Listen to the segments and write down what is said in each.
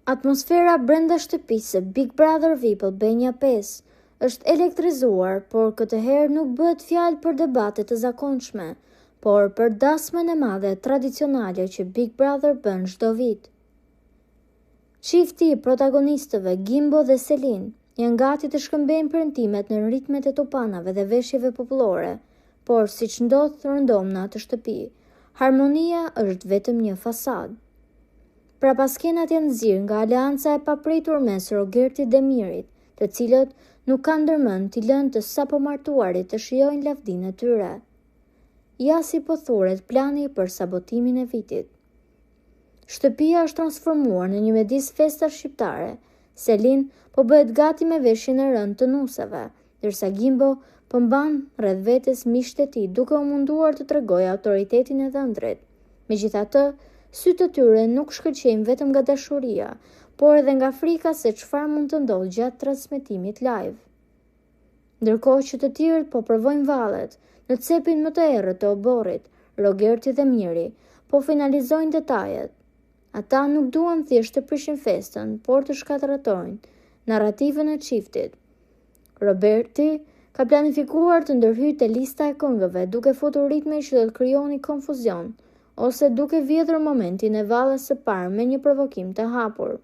Atmosfera brenda shtëpisë së Big Brother VIP Albania 5 është elektrizuar, por këtë herë nuk bëhet fjalë për debate të zakonshme, por për dasmën e madhe tradicionale që Big Brother bën çdo vit. Çifti i protagonistëve Gimbo dhe Selin janë gati të shkëmbejnë premtimet në ritmet e tupanave dhe veshjeve popullore, por siç ndodh rëndomna të shtëpi, harmonia është vetëm një fasadë. Prapaskenat janë nxirr nga aleanca e papritur mes Rogertit dhe Mirit, të cilët nuk kanë ndërmend t'i lënë të sapo martuarit të shijojnë lavdinë e tyre. Ja si po thuret plani për sabotimin e vitit. Shtëpia është transformuar në një midis festash shqiptare. Selin po bëhet gati me veshjen e rënd të nuseve, ndërsa Gimbo po mban rreth vetes miqtë e tij duke u munduar të tregojë autoritetin e dhëndrit. Megjithatë, sytë të tyre nuk shkëlqejnë vetëm nga dashuria, por edhe nga frika se çfarë mund të ndodhë gjatë transmetimit live. Ndërkohë që të tjerët po provojnë vallet, në cepin më të errët të oborrit, Rogerti dhe Miri po finalizojnë detajet. Ata nuk duan thjesht të prishin festën, por të shkatërratojnë narrativën e çiftit. Roberti ka planifikuar të ndërhyjë te lista e këngëve duke futur ritme që do të krijoni konfuzion, ose duke vjedhur momentin e vallës së parë me një provokim të hapur.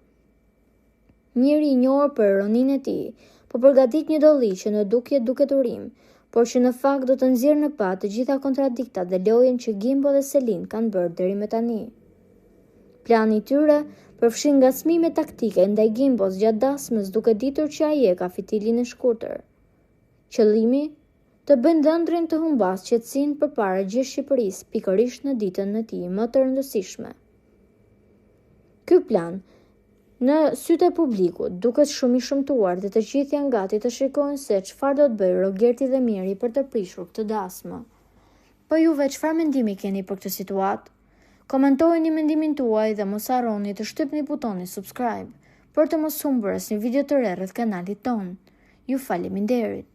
Miri i njohur për ironinë e tij, po përgatit një dolli që në dukje duket urim, por që në fakt do të nxjerrë në pa të gjitha kontradiktat dhe lojën që Gimbo dhe Selin kanë bërë deri më tani. Plani i tyre përfshin ngacmime taktike ndaj Gimbos gjatë dasmës, duke ditur që ai e ka fitilin e shkurtër. Qëllimi të bëjnë dhëndrin të humbas qetësinë përpara gjithë Shqipërisë, pikërisht në ditën e tij më të rëndësishme. Ky plan, në sytë e publikut, duket shumë i shëmtuar dhe të gjithë janë gati të shikojnë se çfarë do të bëjë Rogerti dhe Miri për të prishur këtë dasmë. Po juve çfarë mendimi keni për këtë situatë? Komentojeni mendimin tuaj dhe mos harroni të shtypni butonin subscribe për të mos humbur asnjë video të re rreth kanalit ton. Ju faleminderit.